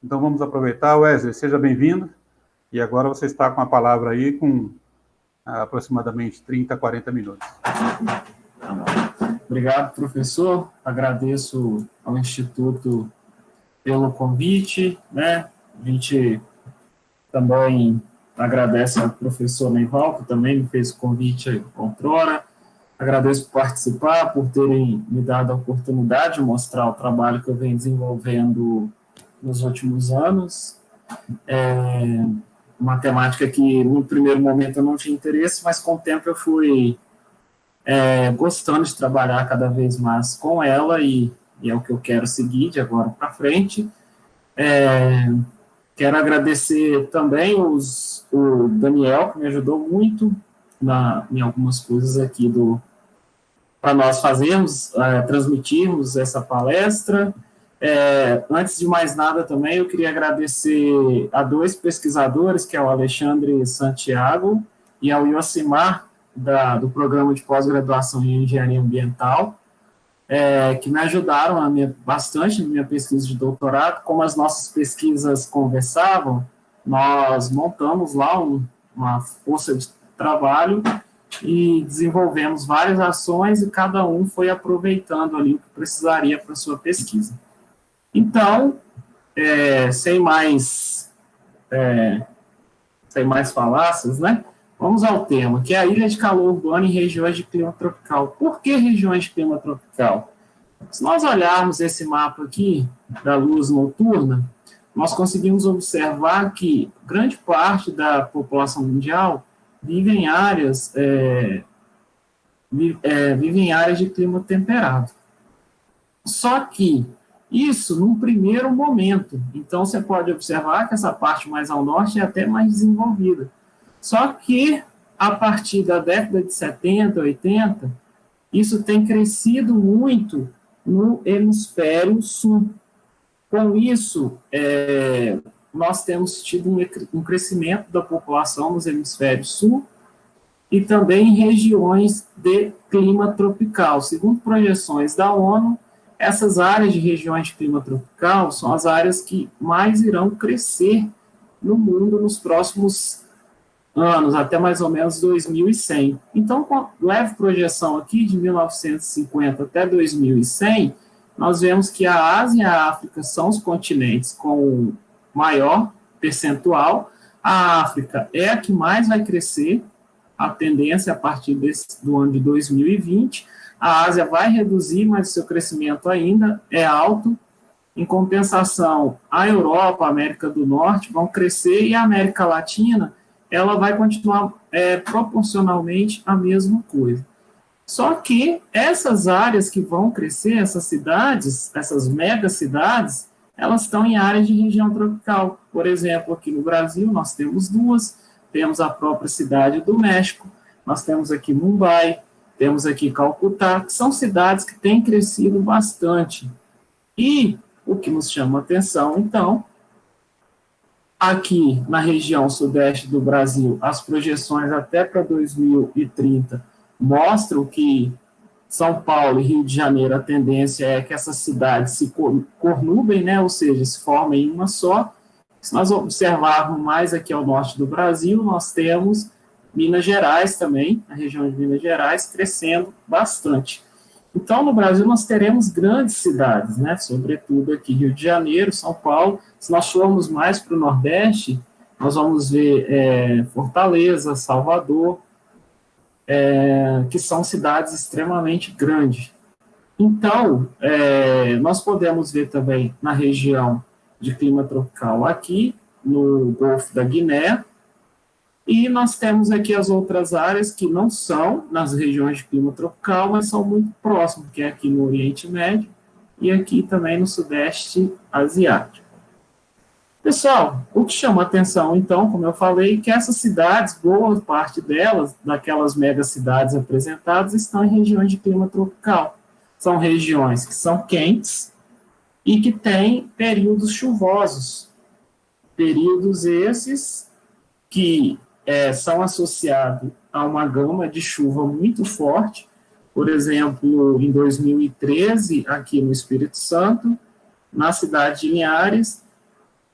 Então vamos aproveitar. Wesley, seja bem-vindo. E agora você está com a palavra aí com aproximadamente 30, 40 minutos. Obrigado, professor. Agradeço ao Instituto pelo convite, né? A gente também agradece ao professor Neival, que também me fez o convite outrora. Agradeço por participar, por terem me dado a oportunidade de mostrar o trabalho que eu venho desenvolvendo nos últimos anos. Uma temática que, no primeiro momento, eu não tinha interesse, mas com o tempo eu fui gostando de trabalhar cada vez mais com ela, e é o que eu quero seguir de agora para frente. Quero agradecer também o Daniel, que me ajudou muito em algumas coisas aqui para nós fazermos, transmitirmos essa palestra. Antes de mais nada também, eu queria agradecer a dois pesquisadores, que é o Alexandre Santiago e ao Yosimar, do Programa de Pós-Graduação em Engenharia Ambiental, que me ajudaram bastante na minha pesquisa de doutorado. Como as nossas pesquisas conversavam, nós montamos lá uma força de trabalho e desenvolvemos várias ações, e cada um foi aproveitando ali o que precisaria para a sua pesquisa. Então, sem mais falácias, né? Vamos ao tema, que é a ilha de calor urbano em regiões de clima tropical. Por que regiões de clima tropical? Se nós olharmos esse mapa aqui, da luz noturna, nós conseguimos observar que grande parte da população mundial vive em áreas de clima temperado. Só que isso num primeiro momento. Então, você pode observar que essa parte mais ao norte é até mais desenvolvida. Só que, a partir da década de 70, 80, isso tem crescido muito no hemisfério sul. Com isso, nós temos tido um crescimento da população nos hemisférios sul e também em regiões de clima tropical. Segundo projeções da ONU, essas áreas de regiões de clima tropical são as áreas que mais irão crescer no mundo nos próximos anos, até mais ou menos 2100. Então, com leve projeção aqui de 1950 até 2100, nós vemos que a Ásia e a África são os continentes com maior percentual. A África é a que mais vai crescer, a tendência a partir do ano de 2020. A Ásia vai reduzir, mas o seu crescimento ainda é alto. Em compensação, a Europa, a América do Norte vão crescer, e a América Latina ela vai continuar proporcionalmente a mesma coisa. Só que essas áreas que vão crescer, essas cidades, essas megacidades, elas estão em áreas de região tropical. Por exemplo, aqui no Brasil, nós temos duas. Temos a própria cidade do México, nós temos aqui Mumbai, temos aqui Calcutá, que são cidades que têm crescido bastante. E o que nos chama a atenção, então, aqui na região sudeste do Brasil, as projeções até para 2030 mostram que São Paulo e Rio de Janeiro, a tendência é que essas cidades se cornubem, né, ou seja, se formem em uma só. Se nós observarmos mais aqui ao norte do Brasil, nós temos Minas Gerais também, a região de Minas Gerais, crescendo bastante. Então, no Brasil, nós teremos grandes cidades, né, sobretudo aqui Rio de Janeiro, São Paulo. Se nós formos mais para o Nordeste, nós vamos ver Fortaleza, Salvador, que são cidades extremamente grandes. Então, nós podemos ver também na região de clima tropical aqui, no Golfo da Guiné, e nós temos aqui as outras áreas que não são nas regiões de clima tropical, mas são muito próximas, que é aqui no Oriente Médio e aqui também no Sudeste Asiático. Pessoal, o que chama atenção, então, como eu falei, que essas cidades, boa parte delas, daquelas megacidades apresentadas, estão em regiões de clima tropical. São regiões que são quentes e que têm períodos chuvosos. Períodos esses que são associados a uma gama de chuva muito forte. Por exemplo, em 2013, aqui no Espírito Santo, na cidade de Linhares,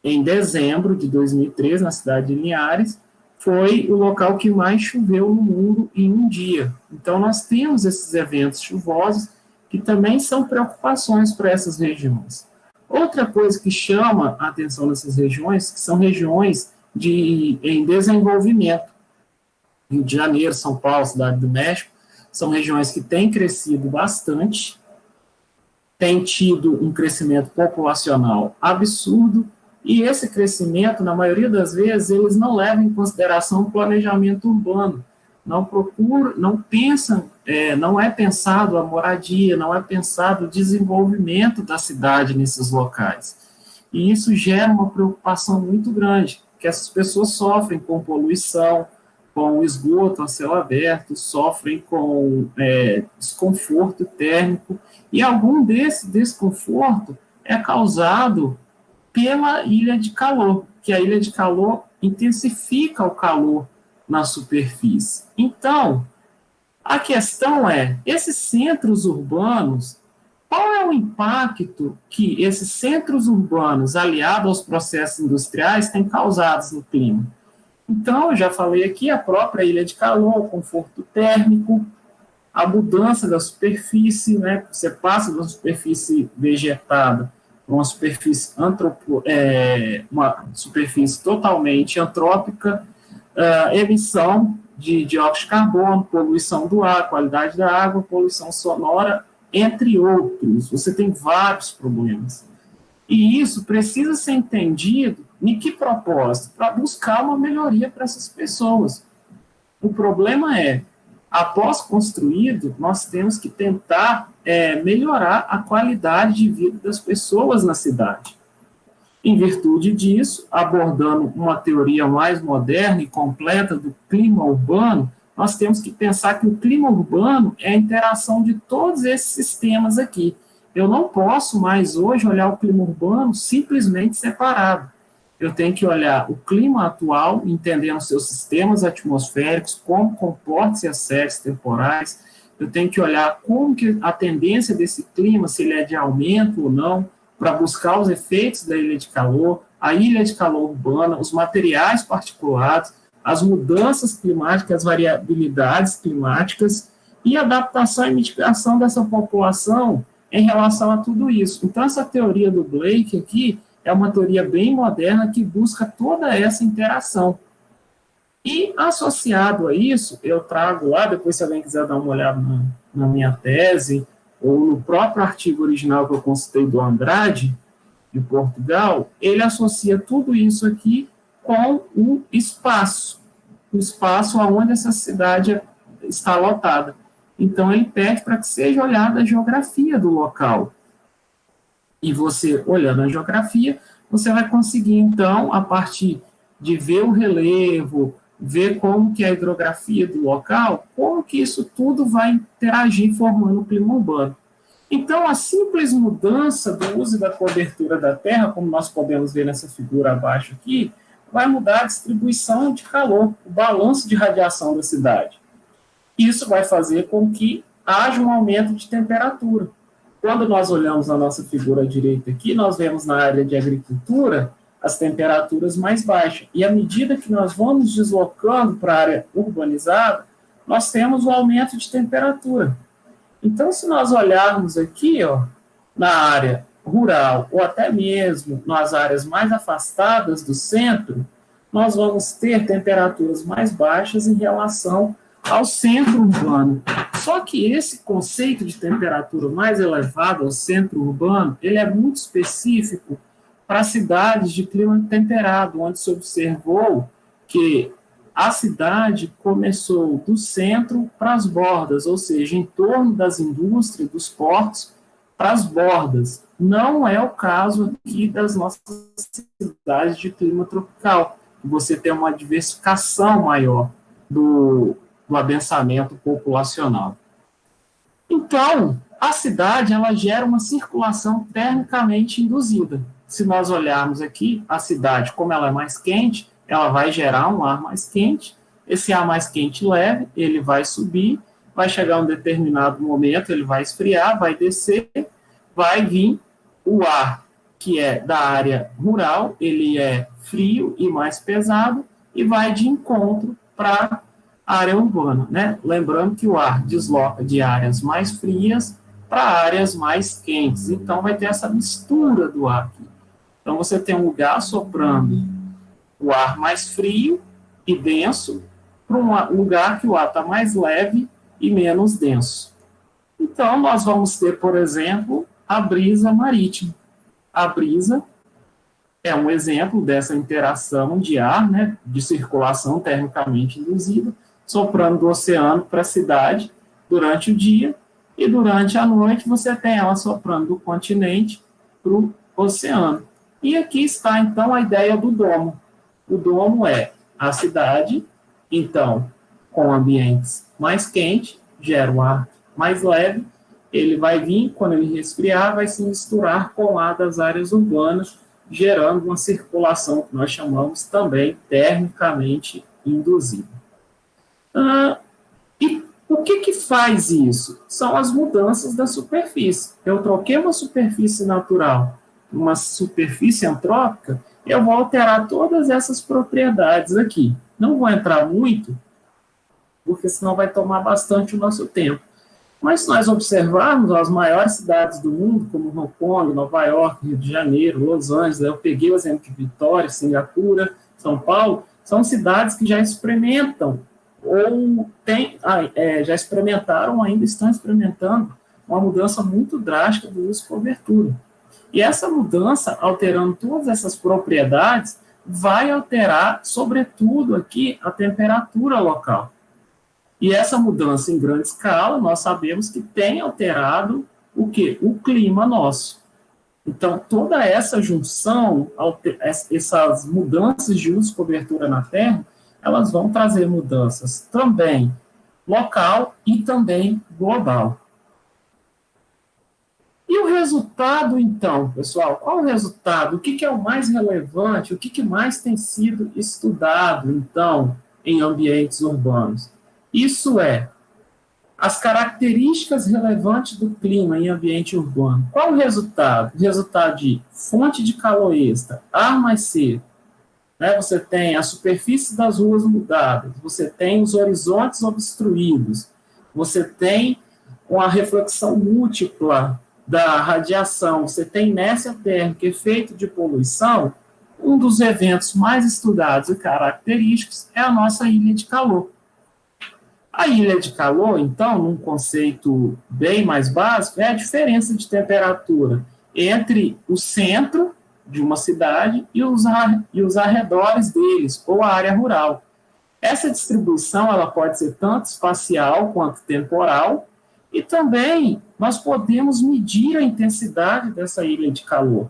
em dezembro de 2013, na cidade de Linhares, foi o local que mais choveu no mundo em um dia. Então, nós temos esses eventos chuvosos que também são preocupações para essas regiões. Outra coisa que chama a atenção nessas regiões, que são regiões em desenvolvimento. Rio de Janeiro, São Paulo, Cidade do México, são regiões que têm crescido bastante, têm tido um crescimento populacional absurdo, e esse crescimento, na maioria das vezes, eles não levam em consideração o planejamento urbano, não pensam, não é pensado a moradia, não é pensado o desenvolvimento da cidade nesses locais. E isso gera uma preocupação muito grande, que essas pessoas sofrem com poluição, com esgoto a céu aberto, sofrem com desconforto térmico, e algum desse desconforto é causado pela ilha de calor, que a ilha de calor intensifica o calor na superfície. Então, a questão é, esses centros urbanos, qual é o impacto que esses centros urbanos, aliados aos processos industriais, têm causado no clima? Então, eu já falei aqui, a própria ilha de calor, o conforto térmico, a mudança da superfície, né? Você passa de uma superfície vegetada para uma superfície uma superfície totalmente antrópica, emissão de dióxido de carbono, poluição do ar, qualidade da água, poluição sonora, entre outros. Você tem vários problemas. E isso precisa ser entendido em que propósito? Para buscar uma melhoria para essas pessoas. O problema é, após construído, nós temos que tentar melhorar a qualidade de vida das pessoas na cidade. Em virtude disso, abordando uma teoria mais moderna e completa do clima urbano, nós temos que pensar que o clima urbano é a interação de todos esses sistemas aqui. Eu não posso mais hoje olhar o clima urbano simplesmente separado. Eu tenho que olhar o clima atual, entendendo seus sistemas atmosféricos, como comporta-se as séries temporais. Eu tenho que olhar como que a tendência desse clima, se ele é de aumento ou não, para buscar os efeitos da ilha de calor, a ilha de calor urbana, os materiais particulados, as mudanças climáticas, as variabilidades climáticas e a adaptação e mitigação dessa população em relação a tudo isso. Então, essa teoria do Blake aqui é uma teoria bem moderna que busca toda essa interação. E, associado a isso, eu trago lá, depois se alguém quiser dar uma olhada na minha tese, ou no próprio artigo original que eu consultei do Andrade, de Portugal, ele associa tudo isso aqui com o espaço onde essa cidade está lotada. Então, ele pede para que seja olhada a geografia do local. E você, olhando a geografia, você vai conseguir, então, a partir de ver o relevo, ver como que é a hidrografia do local, como que isso tudo vai interagir formando o clima urbano. Então, a simples mudança do uso e da cobertura da Terra, como nós podemos ver nessa figura abaixo aqui, vai mudar a distribuição de calor, o balanço de radiação da cidade. Isso vai fazer com que haja um aumento de temperatura. Quando nós olhamos na nossa figura direita aqui, nós vemos na área de agricultura as temperaturas mais baixas. E à medida que nós vamos deslocando para a área urbanizada, nós temos o aumento de temperatura. Então, se nós olharmos aqui, na área rural, ou até mesmo nas áreas mais afastadas do centro, nós vamos ter temperaturas mais baixas em relação ao centro urbano. Só que esse conceito de temperatura mais elevada ao centro urbano, ele é muito específico para cidades de clima temperado, onde se observou que a cidade começou do centro para as bordas, ou seja, em torno das indústrias, dos portos, para as bordas. Não é o caso aqui das nossas cidades de clima tropical. Você tem uma diversificação maior do adensamento populacional. Então, a cidade ela gera uma circulação termicamente induzida. Se nós olharmos aqui, a cidade, como ela é mais quente, ela vai gerar um ar mais quente. Esse ar mais quente leve, ele vai subir, vai chegar a um determinado momento, ele vai esfriar, vai descer, vai vir o ar que é da área rural, ele é frio e mais pesado, e vai de encontro para a área urbana, né? Lembrando que o ar desloca de áreas mais frias para áreas mais quentes, então vai ter essa mistura do ar aqui. Então você tem um lugar soprando o ar mais frio e denso para um lugar que o ar está mais leve e menos denso. Então nós vamos ter, por exemplo, a brisa marítima. A brisa é um exemplo dessa interação de ar, né, de circulação termicamente induzida, soprando do oceano para a cidade durante o dia, e durante a noite você tem ela soprando do continente para o oceano. E aqui está, então, a ideia do domo. O domo é a cidade, então, com ambientes mais quentes, gera um ar mais leve, ele vai vir, quando ele resfriar, vai se misturar com o ar das áreas urbanas, gerando uma circulação que nós chamamos também termicamente induzida. E o que faz isso? São as mudanças da superfície. Eu troquei uma superfície natural por uma superfície antrópica, eu vou alterar todas essas propriedades aqui. Não vou entrar muito, porque senão vai tomar bastante o nosso tempo. Mas se nós observarmos as maiores cidades do mundo, como Hong Kong, Nova York, Rio de Janeiro, Los Angeles, eu peguei o exemplo de Vitória, Singapura, São Paulo, são cidades que já experimentam ou já experimentaram, ou ainda estão experimentando uma mudança muito drástica do uso de cobertura. E essa mudança, alterando todas essas propriedades, vai alterar, sobretudo aqui, a temperatura local. E essa mudança em grande escala, nós sabemos que tem alterado o quê? O clima nosso. Então, toda essa junção, essas mudanças de uso de cobertura na Terra, elas vão trazer mudanças também local e também global. E o resultado, então, pessoal? Qual o resultado? O que é o mais relevante? O que mais tem sido estudado, então, em ambientes urbanos? Isso é, as características relevantes do clima em ambiente urbano. Qual o resultado? O resultado de fonte de calor extra, ar mais seco, né? Você tem a superfície das ruas mudadas, você tem os horizontes obstruídos, você tem uma reflexão múltipla da radiação, você tem inércia térmica, efeito de poluição. Um dos eventos mais estudados e característicos é a nossa ilha de calor. A ilha de calor, então, num conceito bem mais básico, é a diferença de temperatura entre o centro de uma cidade e os arredores deles, ou a área rural. Essa distribuição ela pode ser tanto espacial quanto temporal, e também nós podemos medir a intensidade dessa ilha de calor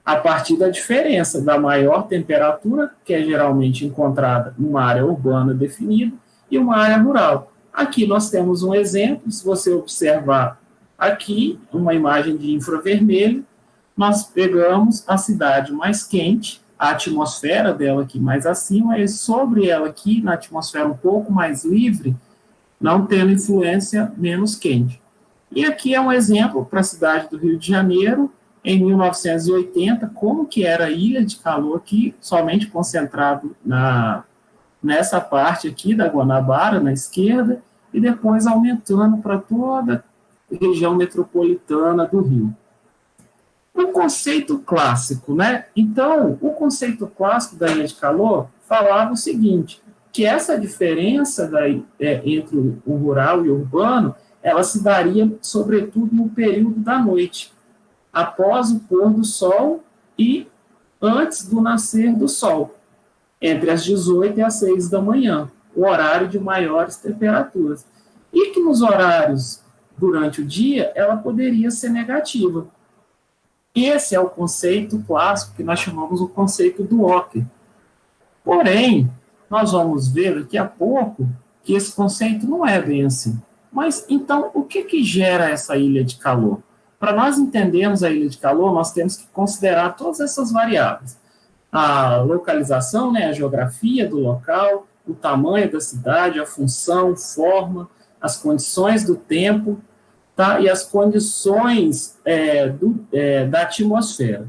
a partir da diferença da maior temperatura, que é geralmente encontrada numa área urbana definida, e uma área rural. Aqui nós temos um exemplo, se você observar aqui, uma imagem de infravermelho, nós pegamos a cidade mais quente, a atmosfera dela aqui mais acima, e sobre ela aqui, na atmosfera um pouco mais livre, não tendo influência menos quente. E aqui é um exemplo para a cidade do Rio de Janeiro, em 1980, como que era a ilha de calor aqui, somente concentrado nessa parte aqui da Guanabara, na esquerda, e depois aumentando para toda a região metropolitana do Rio. O conceito clássico, né? Então, o conceito clássico da ilha de calor falava o seguinte, que essa diferença entre o rural e o urbano, ela se daria, sobretudo, no período da noite, após o pôr do sol e antes do nascer do sol, entre as 18 e as 6 da manhã, o horário de maiores temperaturas. E que nos horários durante o dia, ela poderia ser negativa. Esse é o conceito clássico que nós chamamos o conceito do Ocker. Porém, nós vamos ver daqui a pouco que esse conceito não é bem assim. Mas, então, o que gera essa ilha de calor? Para nós entendermos a ilha de calor, nós temos que considerar todas essas variáveis. A localização, né, a geografia do local, o tamanho da cidade, a função, forma, as condições do tempo, tá? E as condições da atmosfera.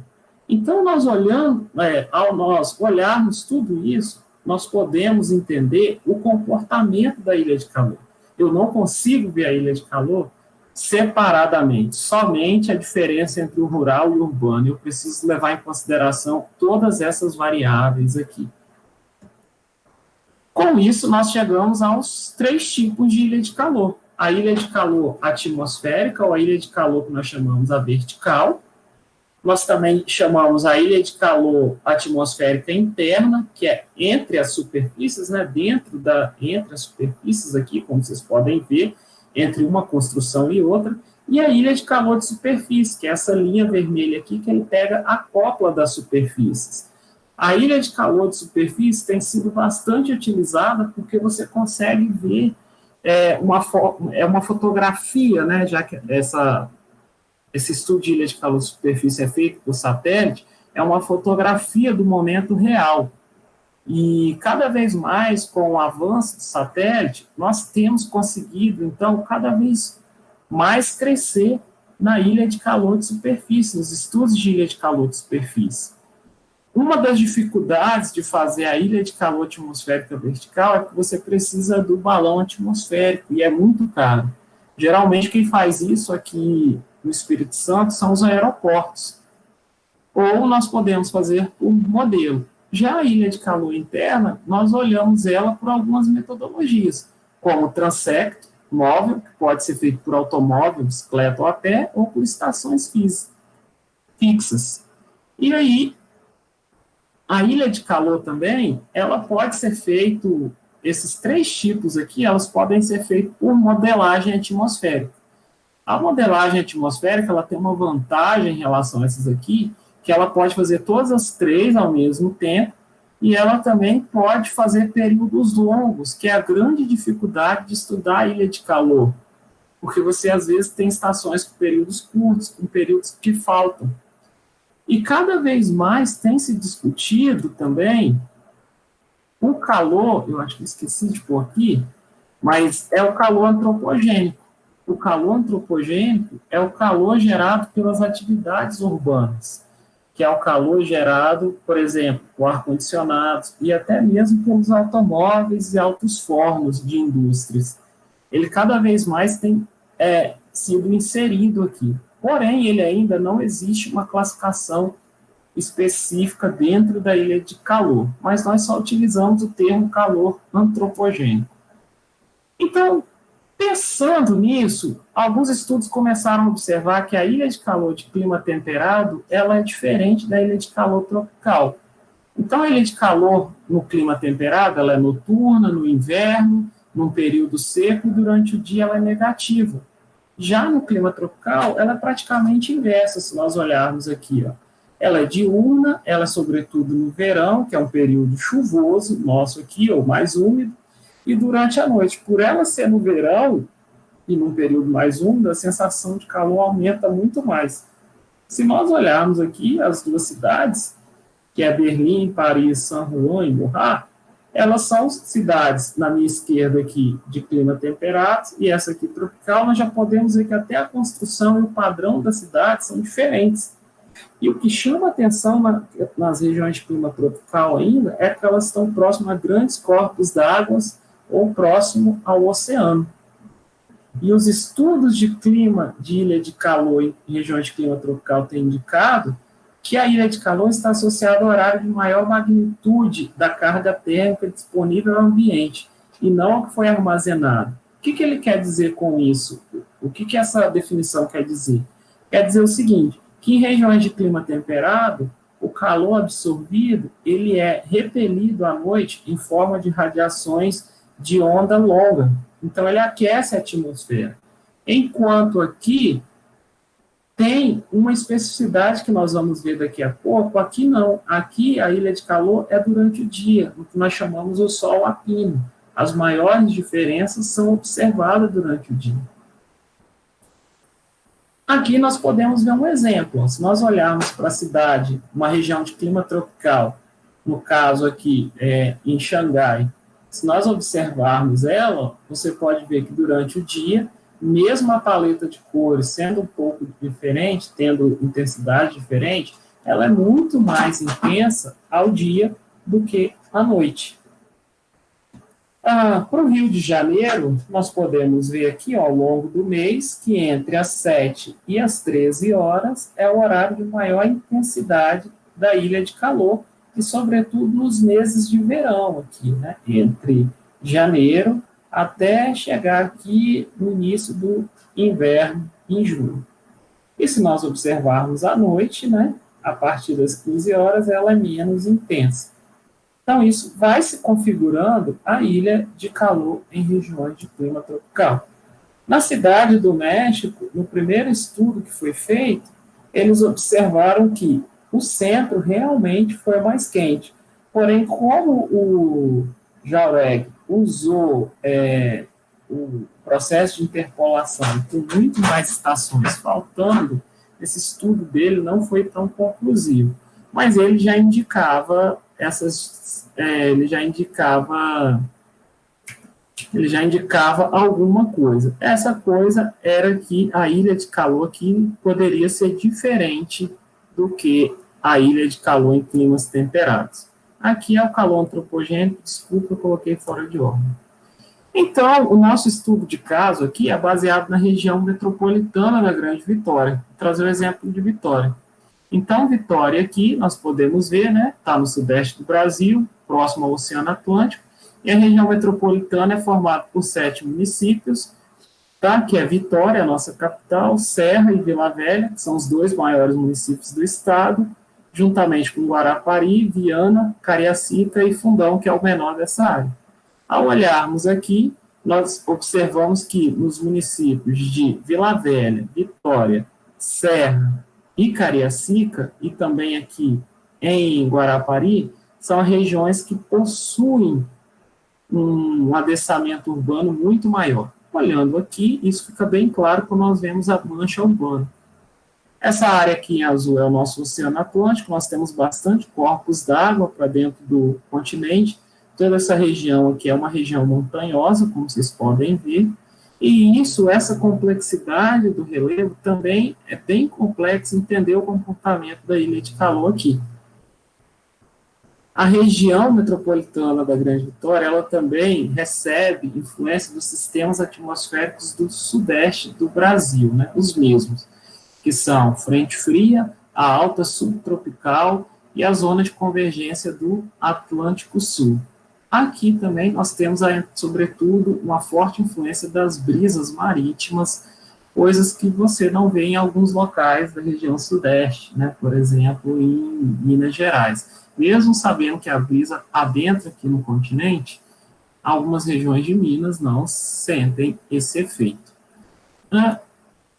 Então, nós olhando, ao nós olharmos tudo isso, nós podemos entender o comportamento da ilha de calor. Eu não consigo ver a ilha de calor separadamente, somente a diferença entre o rural e o urbano. Eu preciso levar em consideração todas essas variáveis aqui. Com isso, nós chegamos aos 3 tipos de ilha de calor. A ilha de calor atmosférica, ou a ilha de calor que nós chamamos a vertical. Nós também chamamos a ilha de calor atmosférica interna, que é entre as superfícies, né, entre as superfícies aqui, como vocês podem ver, entre uma construção e outra, e a ilha de calor de superfície, que é essa linha vermelha aqui, que ele pega a copla das superfícies. A ilha de calor de superfície tem sido bastante utilizada porque você consegue ver uma fotografia, né, já que esse estudo de ilha de calor de superfície é feito por satélite, é uma fotografia do momento real. E cada vez mais, com o avanço do satélite, nós temos conseguido, então, cada vez mais crescer na ilha de calor de superfície, nos estudos de ilha de calor de superfície. Uma das dificuldades de fazer a ilha de calor atmosférica vertical é que você precisa do balão atmosférico, e é muito caro. Geralmente, quem faz isso aqui no Espírito Santo são os aeroportos. Ou nós podemos fazer por modelo. Já a ilha de calor interna, nós olhamos ela por algumas metodologias, como o transecto móvel, que pode ser feito por automóvel, bicicleta ou a pé, ou por estações fixas. E aí, a ilha de calor também, ela pode ser feito, esses 3 tipos aqui, elas podem ser feitas por modelagem atmosférica. A modelagem atmosférica, ela tem uma vantagem em relação a essas aqui, que ela pode fazer todas as 3 ao mesmo tempo, e ela também pode fazer períodos longos, que é a grande dificuldade de estudar a ilha de calor, porque você, às vezes, tem estações com períodos curtos, com períodos que faltam. E cada vez mais tem se discutido também o calor, eu acho que esqueci de pôr aqui, mas é o calor antropogênico. O calor antropogênico é o calor gerado pelas atividades urbanas, que é o calor gerado, por exemplo, por ar-condicionado e até mesmo pelos automóveis e altos fornos de indústrias. Ele cada vez mais tem sido inserido aqui. Porém, ele ainda não existe uma classificação específica dentro da ilha de calor, mas nós só utilizamos o termo calor antropogênico. Então, pensando nisso, alguns estudos começaram a observar que a ilha de calor de clima temperado, ela é diferente da ilha de calor tropical. Então, a ilha de calor no clima temperado, ela é noturna, no inverno, num período seco, e durante o dia ela é negativa. Já no clima tropical, ela é praticamente inversa, se nós olharmos aqui, ó. Ela é diurna, ela é sobretudo no verão, que é um período chuvoso, nosso aqui, ou mais úmido, e durante a noite. Por ela ser no verão, e num período mais úmido, a sensação de calor aumenta muito mais. Se nós olharmos aqui as 2 cidades, que é Berlim, Paris, San Juan e Murrah, elas são cidades, na minha esquerda aqui, de clima temperado, e essa aqui tropical, nós já podemos ver que até a construção e o padrão da cidade são diferentes. E o que chama atenção nas regiões de clima tropical ainda é que elas estão próximas a grandes corpos d'água ou próximo ao oceano. E os estudos de clima de ilha de calor em regiões de clima tropical têm indicado que a ilha de calor está associada ao horário de maior magnitude da carga térmica disponível ao ambiente, e não ao que foi armazenado. O que ele quer dizer com isso? O que essa definição quer dizer? Quer dizer o seguinte, que em regiões de clima temperado, o calor absorvido, ele é repelido à noite em forma de radiações de onda longa. Então, ele aquece a atmosfera. Enquanto aqui, tem uma especificidade que nós vamos ver daqui a pouco, aqui não. Aqui, a ilha de calor é durante o dia, o que nós chamamos o sol apino. As maiores diferenças são observadas durante o dia. Aqui nós podemos ver um exemplo. Se nós olharmos para a cidade, uma região de clima tropical, no caso aqui, em Xangai, se nós observarmos ela, você pode ver que durante o dia, mesmo a paleta de cores sendo um pouco diferente, tendo intensidade diferente, ela é muito mais intensa ao dia do que à noite. Para o Rio de Janeiro, nós podemos ver aqui, ó, ao longo do mês, que entre as 7 e as 13 horas é o horário de maior intensidade da ilha de calor, e sobretudo nos meses de verão aqui, né? Entre janeiro até chegar aqui no início do inverno, em julho. E se nós observarmos à noite, né, a partir das 15 horas, ela é menos intensa. Então, isso vai se configurando a ilha de calor em regiões de clima tropical. Na Cidade do México, no primeiro estudo que foi feito, eles observaram que o centro realmente foi mais quente. Porém, como o Jauregui usou o processo de interpolação com muito mais estações faltando, esse estudo dele não foi tão conclusivo. Mas ele já indicava ele já indicava alguma coisa. Essa coisa era que a ilha de calor aqui poderia ser diferente do que a ilha de calor em climas temperados. Aqui é o calor antropogênico, desculpa, eu coloquei fora de ordem. Então, o nosso estudo de caso aqui é baseado na região metropolitana da Grande Vitória. Vou trazer o exemplo de Vitória. Então, Vitória aqui, nós podemos ver, né, está no sudeste do Brasil, próximo ao Oceano Atlântico, e a região metropolitana é formada por 7 municípios, tá, que é Vitória, a nossa capital, Serra e Vila Velha, que são os 2 maiores municípios do estado, juntamente com Guarapari, Viana, Cariacica e Fundão, que é o menor dessa área. Ao olharmos aqui, nós observamos que nos municípios de Vila Velha, Vitória, Serra e Cariacica, e também aqui em Guarapari, são regiões que possuem um adensamento urbano muito maior. Olhando aqui, isso fica bem claro quando nós vemos a mancha urbana. Essa área aqui em azul é o nosso Oceano Atlântico, nós temos bastante corpos d'água para dentro do continente. Toda essa região aqui é uma região montanhosa, como vocês podem ver, e essa complexidade do relevo também é bem complexo entender o comportamento da ilha de calor aqui. A região metropolitana da Grande Vitória, ela também recebe influência dos sistemas atmosféricos do sudeste do Brasil, né, os mesmos, que são frente fria, a alta subtropical e a zona de convergência do Atlântico Sul. Aqui também nós temos, sobretudo, uma forte influência das brisas marítimas, coisas que você não vê em alguns locais da região sudeste, né? Por exemplo, em Minas Gerais. Mesmo sabendo que a brisa adentra aqui no continente, algumas regiões de Minas não sentem esse efeito.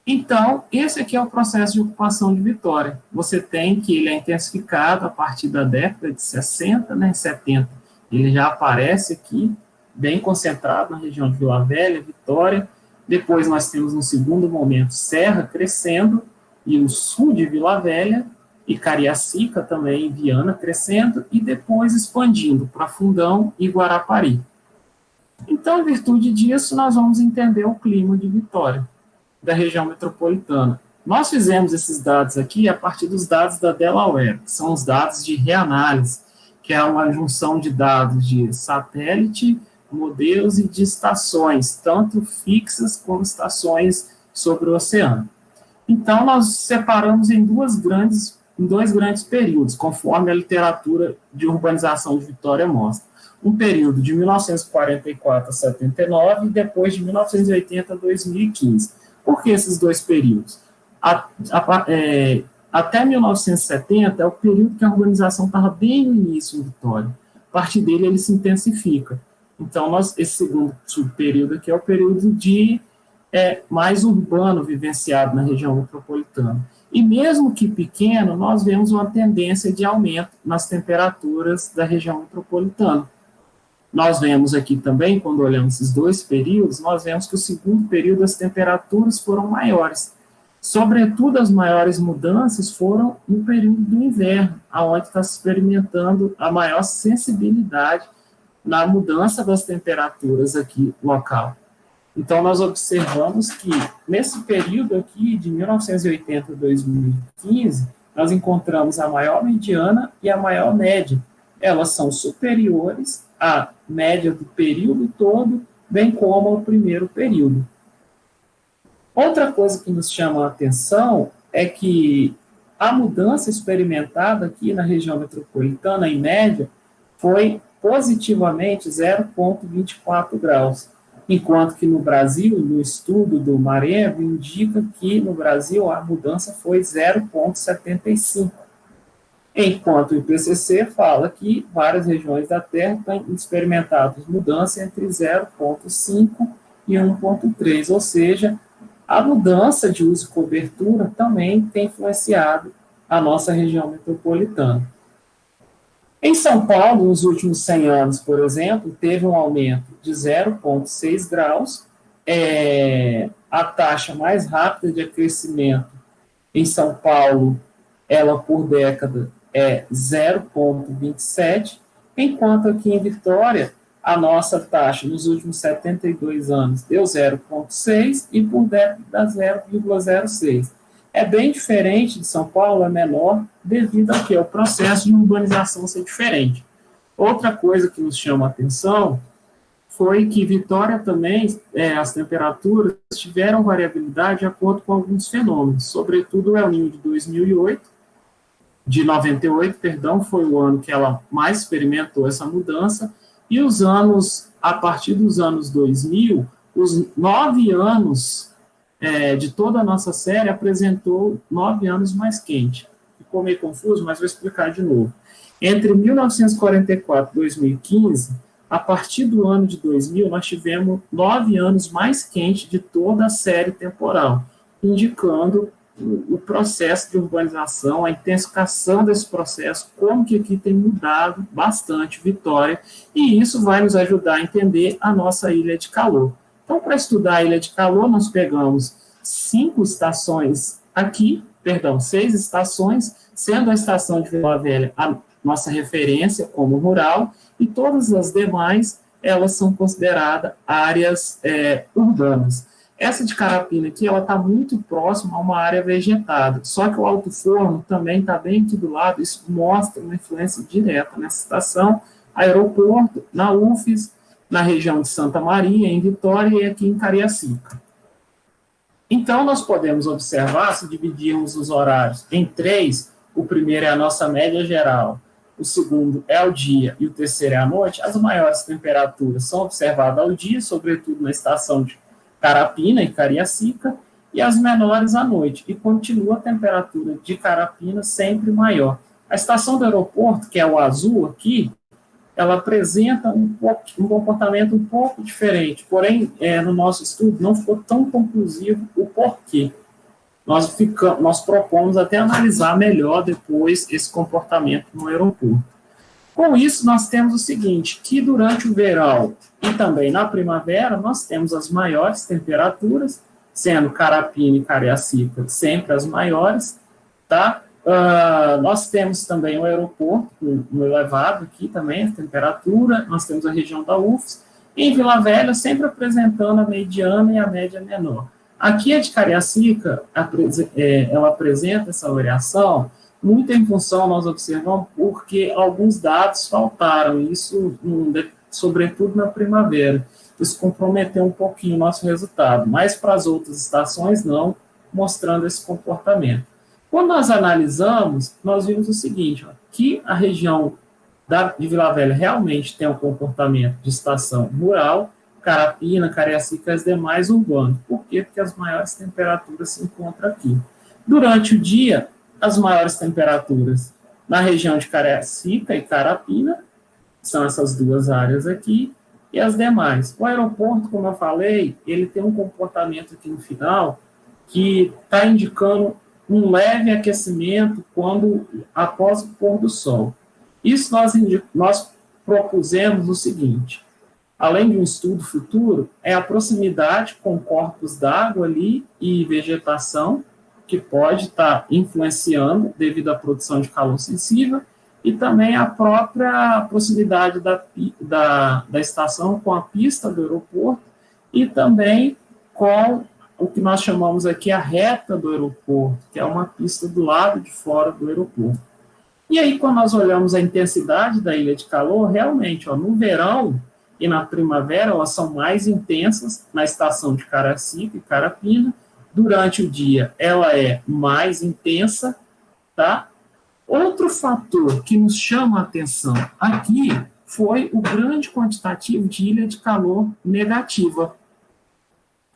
Então, esse aqui é o processo de ocupação de Vitória. Você tem que ele é intensificado a partir da década de 60, né, 70. Ele já aparece aqui, bem concentrado na região de Vila Velha, Vitória. Depois nós temos, no segundo momento, Serra crescendo, e o sul de Vila Velha, e Cariacica também, Viana crescendo, e depois expandindo para Fundão e Guarapari. Então, em virtude disso, nós vamos entender o clima de Vitória, da região metropolitana. Nós fizemos esses dados aqui a partir dos dados da Delaware, que são os dados de reanálise, que é uma junção de dados de satélite, modelos e de estações, tanto fixas como estações sobre o oceano. Então, nós separamos em dois grandes períodos, conforme a literatura de urbanização de Vitória mostra. Um período de 1944 a 79 e depois de 1980 a 2015. Por que esses 2 períodos? Até 1970 é o período que a urbanização estava bem no início em Vitória. A partir dele, ele se intensifica. Então, esse segundo subperíodo aqui é o período de mais urbano vivenciado na região metropolitana. E mesmo que pequeno, nós vemos uma tendência de aumento nas temperaturas da região metropolitana. Nós vemos aqui também, quando olhamos esses 2 períodos, nós vemos que o segundo período as temperaturas foram maiores. Sobretudo, as maiores mudanças foram no período do inverno, onde está se experimentando a maior sensibilidade na mudança das temperaturas aqui local. Então, nós observamos que, nesse período aqui, de 1980 a 2015, nós encontramos a maior mediana e a maior média. Elas são superiores à média do período todo, bem como ao primeiro período. Outra coisa que nos chama a atenção é que a mudança experimentada aqui na região metropolitana, em média, foi positivamente 0,24 graus, enquanto que no Brasil, no estudo do Marego, indica que no Brasil a mudança foi 0,75, enquanto o IPCC fala que várias regiões da Terra têm experimentado mudança entre 0,5 e 1,3, ou seja, a mudança de uso e cobertura também tem influenciado a nossa região metropolitana. Em São Paulo, nos últimos 100 anos, por exemplo, teve um aumento de 0,6 graus. A taxa mais rápida de crescimento em São Paulo, ela por década, é 0,27, enquanto aqui em Vitória, a nossa taxa nos últimos 72 anos deu 0,6 e por década 0,06. É bem diferente de São Paulo, é menor, devido ao processo de urbanização ser diferente. Outra coisa que nos chama a atenção foi que Vitória também, as temperaturas tiveram variabilidade de acordo com alguns fenômenos, sobretudo o El Niño de 98, foi o ano que ela mais experimentou essa mudança, e os anos, a partir dos anos 2000, os 9 anos de toda a nossa série apresentou 9 anos mais quente. Ficou meio confuso, mas vou explicar de novo. Entre 1944 e 2015, a partir do ano de 2000, nós tivemos 9 anos mais quentes de toda a série temporal, indicando o processo de urbanização, a intensificação desse processo, como que aqui tem mudado bastante Vitória, e isso vai nos ajudar a entender a nossa ilha de calor. Então, para estudar a ilha de calor, nós pegamos 6 estações, sendo a estação de Vila Velha a nossa referência como rural, e todas as demais, elas são consideradas áreas urbanas. Essa de Carapina aqui, ela está muito próxima a uma área vegetada, só que o Alto Forno também está bem aqui do lado, isso mostra uma influência direta nessa estação, aeroporto, na UFES, na região de Santa Maria, em Vitória, e aqui em Cariacica. Então, nós podemos observar, se dividirmos os horários em 3, o primeiro é a nossa média geral, o segundo é ao dia e o terceiro é à noite, as maiores temperaturas são observadas ao dia, sobretudo na estação de Carapina e Cariacica, e as menores à noite, e continua a temperatura de Carapina sempre maior. A estação do aeroporto, que é o azul aqui, ela apresenta um comportamento um pouco diferente, porém, no nosso estudo, não ficou tão conclusivo o porquê. Nós propomos até analisar melhor depois esse comportamento no aeroporto. Com isso, nós temos o seguinte, que durante o verão e também na primavera, nós temos as maiores temperaturas, sendo Carapina e Cariacica sempre as maiores, tá? Nós temos também o aeroporto, um elevado aqui também, a temperatura, nós temos a região da UFES, e em Vila Velha sempre apresentando a mediana e a média menor. Aqui a de Cariacica, ela apresenta essa variação, muito em função, nós observamos, porque alguns dados faltaram, isso sobretudo na primavera, isso comprometeu um pouquinho o nosso resultado, mas para as outras estações não, mostrando esse comportamento. Quando nós analisamos, nós vimos o seguinte, que a região de Vila Velha realmente tem um comportamento de estação rural, Carapina, Cariacica e as demais urbanos. Por quê? Porque as maiores temperaturas se encontram aqui. Durante o dia, as maiores temperaturas na região de Cariacica e Carapina, são essas duas áreas aqui, e as demais. O aeroporto, como eu falei, ele tem um comportamento aqui no final que está indicando um leve aquecimento após o pôr do sol. Isso nós propusemos o seguinte, além de um estudo futuro, é a proximidade com corpos d'água ali e vegetação, que pode estar influenciando devido à produção de calor sensível, e também a própria proximidade da estação com a pista do aeroporto, e também com o que nós chamamos aqui a reta do aeroporto, que é uma pista do lado de fora do aeroporto. E aí, quando nós olhamos a intensidade da ilha de calor, realmente, no verão e na primavera, elas são mais intensas na estação de Caracica e Carapina. Durante o dia, ela é mais intensa, tá? Outro fator que nos chama a atenção aqui foi o grande quantitativo de ilha de calor negativa.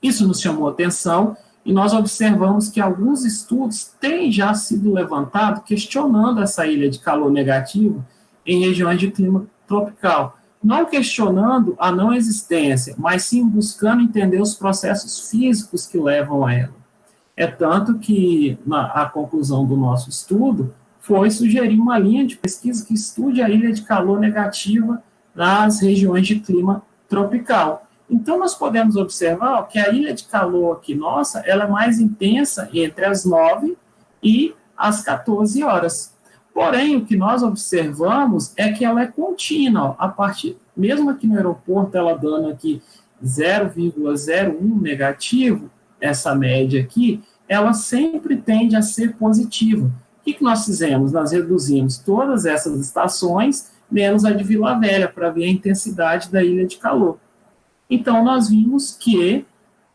Isso nos chamou a atenção e nós observamos que alguns estudos têm já sido levantados questionando essa ilha de calor negativo em regiões de clima tropical. Não questionando a não existência, mas sim buscando entender os processos físicos que levam a ela. É tanto que a conclusão do nosso estudo foi sugerir uma linha de pesquisa que estude a ilha de calor negativa nas regiões de clima tropical. Então, nós podemos observar que a ilha de calor aqui, nossa, ela é mais intensa entre as 9 e as 14 horas. Porém, o que nós observamos é que ela é contínua, a partir, mesmo aqui no aeroporto, ela dando aqui 0,01 negativo, essa média aqui, ela sempre tende a ser positiva. O que nós fizemos? Nós reduzimos todas essas estações, menos a de Vila Velha, para ver a intensidade da ilha de calor. Então, nós vimos que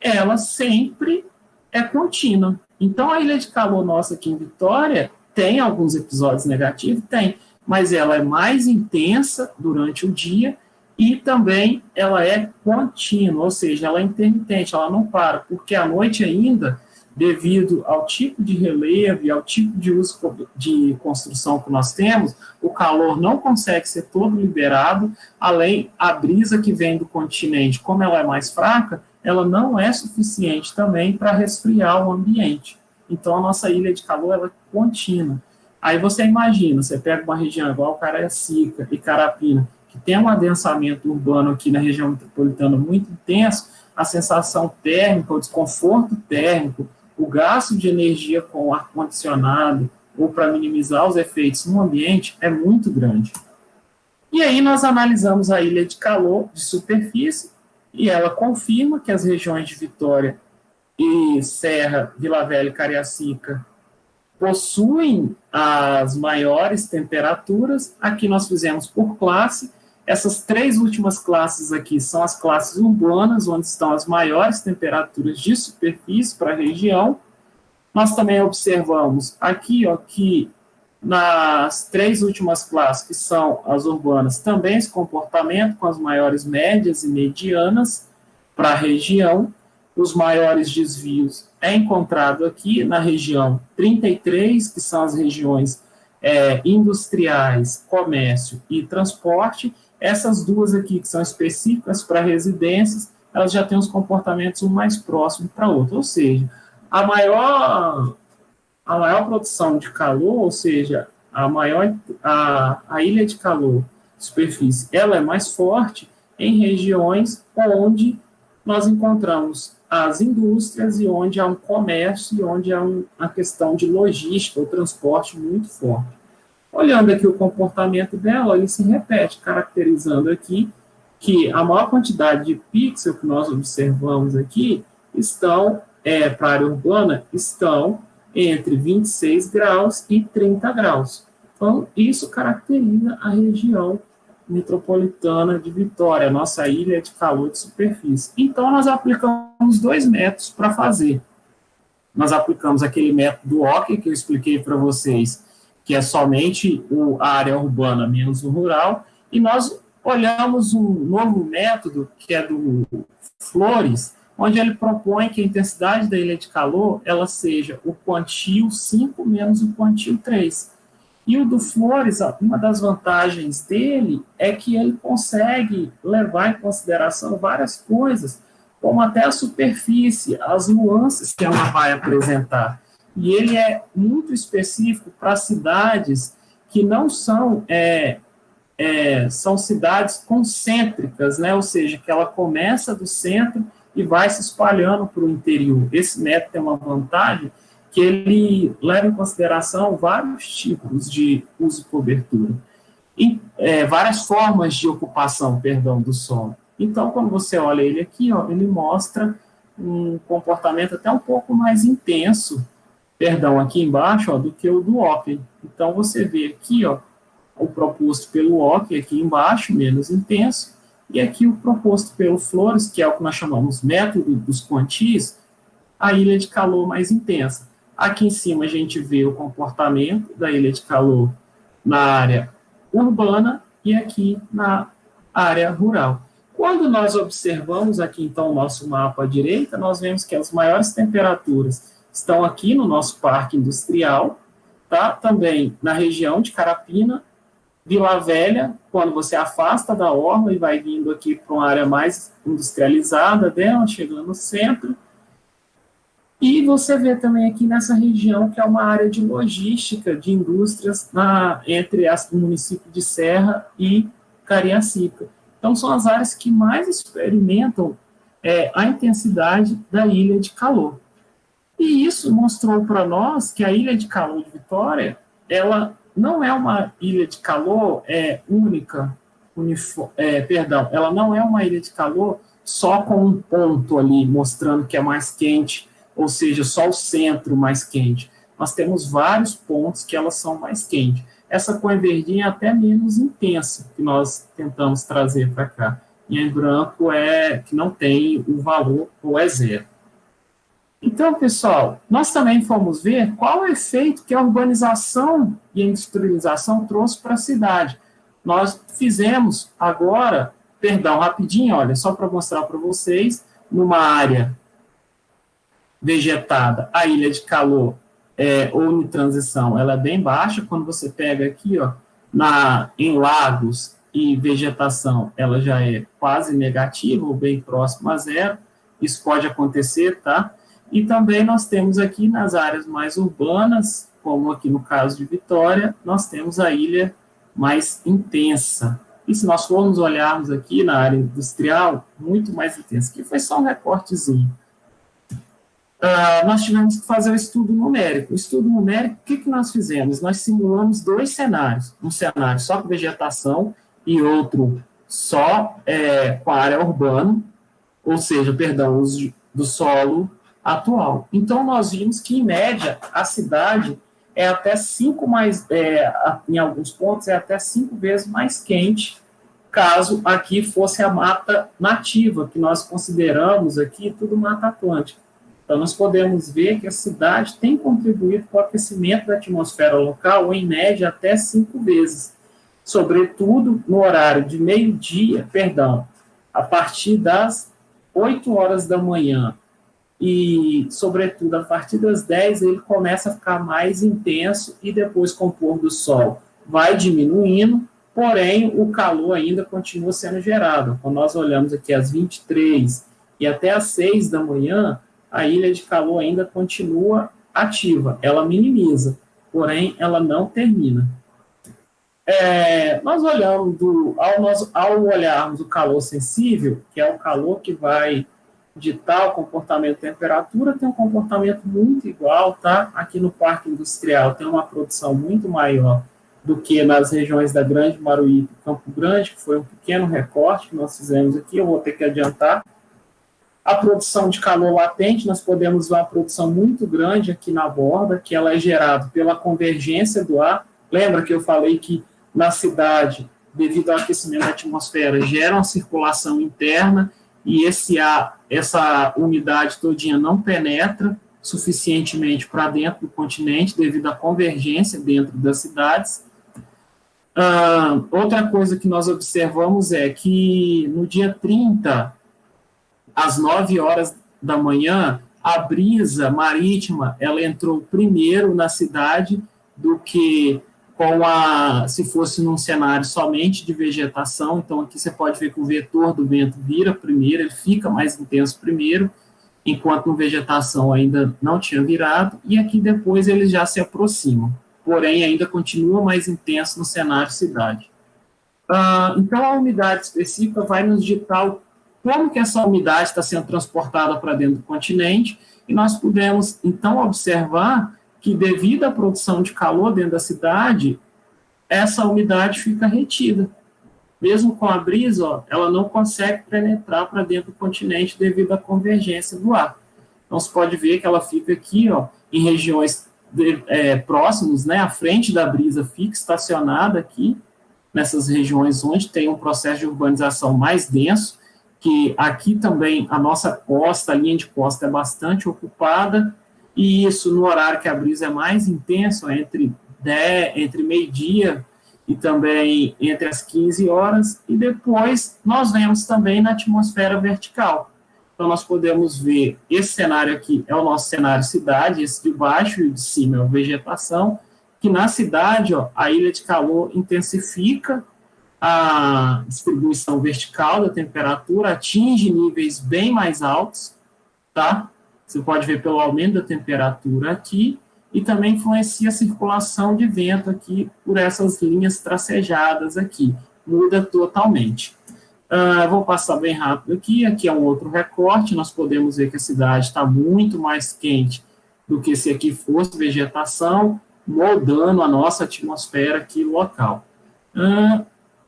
ela sempre é contínua. Então, a ilha de calor nossa aqui em Vitória tem alguns episódios negativos? Tem, mas ela é mais intensa durante o dia e também ela é contínua, ou seja, ela é intermitente, ela não para, porque à noite ainda, devido ao tipo de relevo e ao tipo de uso de construção que nós temos, o calor não consegue ser todo liberado, além a brisa que vem do continente, como ela é mais fraca, ela não é suficiente também para resfriar o ambiente. Então, a nossa ilha de calor ela é contínua. Aí você imagina, você pega uma região igual Caracica e Carapina, que tem um adensamento urbano aqui na região metropolitana muito intenso, a sensação térmica, o desconforto térmico, o gasto de energia com ar-condicionado ou para minimizar os efeitos no ambiente é muito grande. E aí nós analisamos a ilha de calor de superfície e ela confirma que as regiões de Vitória e Serra, Vila Velha e Cariacica possuem as maiores temperaturas. Aqui nós fizemos por classe. Essas 3 últimas classes aqui são as classes urbanas, onde estão as maiores temperaturas de superfície para a região. Nós também observamos aqui, que nas 3 últimas classes, que são as urbanas, também esse comportamento com as maiores médias e medianas para a região. Os maiores desvios é encontrado aqui na região 33, que são as regiões industriais, comércio e transporte. Essas 2 aqui, que são específicas para residências, elas já têm os comportamentos um mais próximo para outro. Ou seja, a maior produção de calor, ou seja, a ilha de calor superfície, ela é mais forte em regiões onde nós encontramos as indústrias e onde há um comércio e onde há uma questão de logística, o transporte muito forte. Olhando aqui o comportamento dela, ele se repete, caracterizando aqui que a maior quantidade de pixels que nós observamos aqui estão, para a área urbana, estão entre 26 graus e 30 graus. Então, isso caracteriza a região metropolitana de Vitória, nossa ilha de calor de superfície. Então, nós aplicamos 2 métodos para fazer. Nós aplicamos aquele método Ocker, que eu expliquei para vocês, que é somente a área urbana menos o rural, e nós olhamos um novo método, que é do Flores, onde ele propõe que a intensidade da ilha de calor ela seja o quantio 5 menos o quantio 3. E o do Flores, uma das vantagens dele é que ele consegue levar em consideração várias coisas, como até a superfície, as nuances que ela vai apresentar. E ele é muito específico para cidades que não são, são cidades concêntricas, né? Ou seja, que ela começa do centro e vai se espalhando para o interior. Esse método tem uma vantagem que ele leva em consideração vários tipos de uso e cobertura, e, várias formas de ocupação, do solo. Então, quando você olha ele aqui, ele mostra um comportamento até um pouco mais intenso, aqui embaixo, ó, do que o do Ocken. Então, você vê aqui, ó, o proposto pelo Ocken aqui embaixo, menos intenso, e aqui o proposto pelo Flores, que é o que nós chamamos método dos quantis, a ilha de calor mais intensa. Aqui em cima a gente vê o comportamento da ilha de calor na área urbana e aqui na área rural. Quando nós observamos aqui, então, o nosso mapa à direita, nós vemos que as maiores temperaturas estão aqui no nosso parque industrial, tá? Também na região de Carapina, Vila Velha, quando você afasta da orla e vai vindo aqui para uma área mais industrializada dela, chegando no centro. E você vê também aqui nessa região, que é uma área de logística, de indústrias, entre o município de Serra e Cariacica. Então, são as áreas que mais experimentam a intensidade da ilha de calor. E isso mostrou para nós que a ilha de calor de Vitória, ela não é uma ilha de calor única, ela não é uma ilha de calor só com um ponto ali, mostrando que é mais quente, ou seja, só o centro mais quente. Nós temos vários pontos que elas são mais quentes. Essa cor em verdinha é até menos intensa, que nós tentamos trazer para cá. E em branco é que não tem o valor, ou é zero. Então, pessoal, nós também fomos ver qual é o efeito que a urbanização e a industrialização trouxe para a cidade. Nós fizemos agora, rapidinho, olha, só para mostrar para vocês, numa área vegetada, a ilha de calor ou em transição, ela é bem baixa. Quando você pega aqui, ó, em lagos e vegetação, ela já é quase negativa ou bem próxima a zero. Isso pode acontecer, tá? E também nós temos aqui nas áreas mais urbanas, como aqui no caso de Vitória, nós temos a ilha mais intensa. E se nós formos olharmos aqui na área industrial, muito mais intensa. Aqui foi só um recortezinho. Nós tivemos que fazer o estudo numérico. O estudo numérico, o que nós fizemos? Nós simulamos 2 cenários. Um cenário só com vegetação e outro só com a área urbana, ou seja, uso do solo atual. Então, nós vimos que, em média, a cidade é até 5 mais, em alguns pontos, é até 5 vezes mais quente, caso aqui fosse a mata nativa, que nós consideramos aqui tudo Mata Atlântica. Então, nós podemos ver que a cidade tem contribuído para o aquecimento da atmosfera local, em média, até 5 vezes, sobretudo no horário de meio-dia, a partir das 8 horas da manhã, e, sobretudo, a partir das 10, ele começa a ficar mais intenso e depois, com o pôr do sol, vai diminuindo, porém, o calor ainda continua sendo gerado. Quando nós olhamos aqui às 23 e até às 6 da manhã, a ilha de calor ainda continua ativa, ela minimiza, porém, ela não termina. Nós olhamos, ao olharmos o calor sensível, que é o calor que vai ditar o comportamento de temperatura, tem um comportamento muito igual, tá? Aqui no Parque Industrial tem uma produção muito maior do que nas regiões da Grande Maruípe e Campo Grande, que foi um pequeno recorte que nós fizemos aqui, eu vou ter que adiantar. A produção de calor latente, nós podemos ver uma produção muito grande aqui na borda, que ela é gerada pela convergência do ar. Lembra que eu falei que na cidade, devido ao aquecimento da atmosfera, gera uma circulação interna e essa umidade todinha não penetra suficientemente para dentro do continente devido à convergência dentro das cidades. Outra coisa que nós observamos é que no dia 30, às 9 horas da manhã, a brisa marítima ela entrou primeiro na cidade do que se fosse num cenário somente de vegetação. Então, aqui você pode ver que o vetor do vento vira primeiro, ele fica mais intenso primeiro, enquanto no vegetação ainda não tinha virado, e aqui depois eles já se aproximam, porém ainda continua mais intenso no cenário cidade. Então, a umidade específica vai nos ditar como que essa umidade está sendo transportada para dentro do continente, e nós pudemos, então, observar que, devido à produção de calor dentro da cidade, essa umidade fica retida. mesmo com a brisa, ó, ela não consegue penetrar para dentro do continente devido à convergência do ar. Então, você pode ver que ela fica aqui, ó, em regiões próximas, né, à frente da brisa, fica estacionada aqui, nessas regiões onde tem um processo de urbanização mais denso, que aqui também a nossa costa, a linha de costa é bastante ocupada, e isso no horário que a brisa é mais intensa, entre meio-dia e também entre as 15 horas, e depois nós vemos também na atmosfera vertical. Então, nós podemos ver, esse cenário aqui é o nosso cenário cidade, esse de baixo e de cima é a vegetação, que na cidade, ó, a ilha de calor intensifica a distribuição vertical da temperatura, atinge níveis bem mais altos, tá? Você pode ver pelo aumento da temperatura aqui, e também influencia a circulação de vento aqui por essas linhas tracejadas aqui, muda totalmente. Vou passar bem rápido aqui é um outro recorte, nós podemos ver que a cidade está muito mais quente do que se aqui fosse vegetação, moldando a nossa atmosfera aqui local.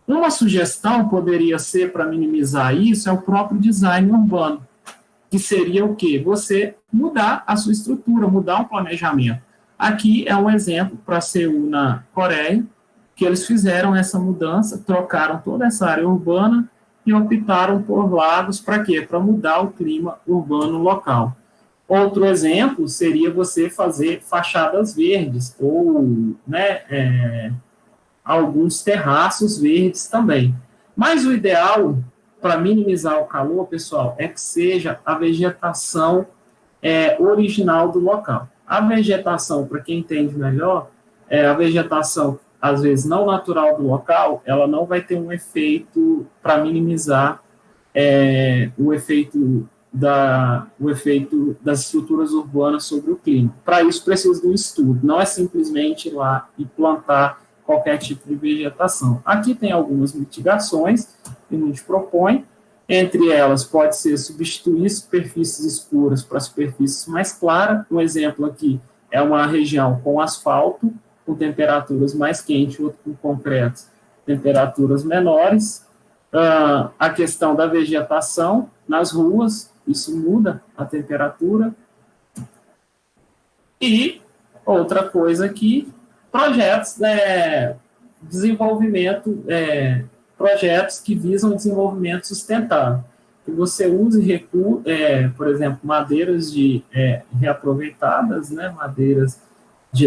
Uma sugestão poderia ser, para minimizar isso, é o próprio design urbano, que seria o quê? Você mudar a sua estrutura, mudar o planejamento. Aqui é um exemplo para Seul, na Coreia, que eles fizeram essa mudança, trocaram toda essa área urbana e optaram por lagos para quê? Para mudar o clima urbano local. Outro exemplo seria você fazer fachadas verdes ou, né, alguns terraços verdes também. Mas o ideal para minimizar o calor, pessoal, é que seja a vegetação original do local. A vegetação, para quem entende melhor, a vegetação, às vezes, não natural do local, ela não vai ter um efeito para minimizar o efeito das estruturas urbanas sobre o clima. Para isso, precisa de um estudo, não é simplesmente ir lá e plantar qualquer tipo de vegetação. Aqui tem algumas mitigações que a gente propõe, entre elas pode ser substituir superfícies escuras para superfícies mais claras. Um exemplo aqui é uma região com asfalto, com temperaturas mais quentes, outro com concreto, temperaturas menores. A questão da vegetação nas ruas, isso muda a temperatura. E outra coisa aqui, projetos, projetos que visam desenvolvimento sustentável. Que você use recursos, por exemplo, madeiras reaproveitadas, né, madeiras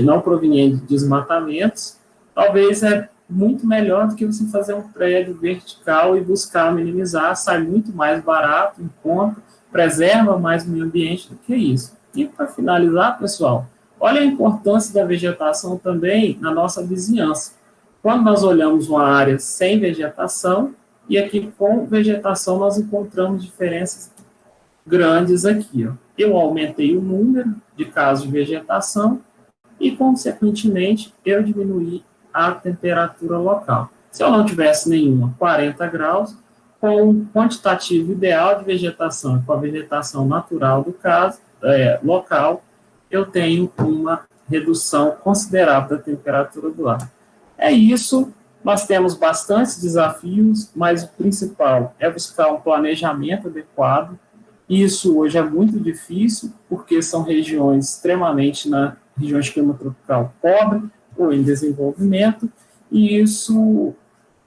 não provenientes de desmatamentos, talvez muito melhor do que você fazer um prédio vertical e buscar minimizar, sai muito mais barato, em conta, preserva mais o meio ambiente do que isso. E para finalizar, pessoal, olha a importância da vegetação também na nossa vizinhança. Quando nós olhamos uma área sem vegetação, e aqui com vegetação nós encontramos diferenças grandes aqui. Ó. Eu aumentei o número de casos de vegetação e, consequentemente, eu diminuí a temperatura local. Se eu não tivesse nenhuma, 40 graus, com um quantitativo ideal de vegetação, com a vegetação natural do caso, local, eu tenho uma redução considerável da temperatura do ar. É isso, nós temos bastantes desafios, mas o principal é buscar um planejamento adequado. Isso hoje é muito difícil, porque são regiões extremamente regiões de clima tropical pobre ou em desenvolvimento, e isso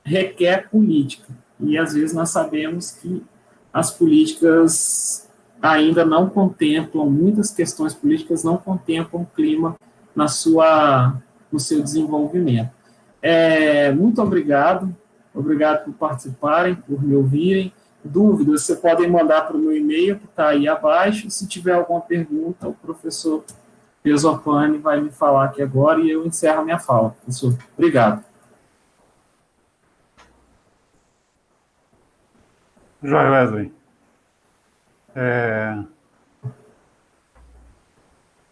requer política. E às vezes nós sabemos que as políticas ainda não contemplam, muitas questões políticas não contemplam o clima no seu desenvolvimento. Muito obrigado por participarem, por me ouvirem. Dúvidas, você podem mandar para o meu e-mail, que está aí abaixo. Se tiver alguma pergunta, o professor Pesopani vai me falar aqui agora e eu encerro a minha fala. Professor, obrigado. Joia, Wesley.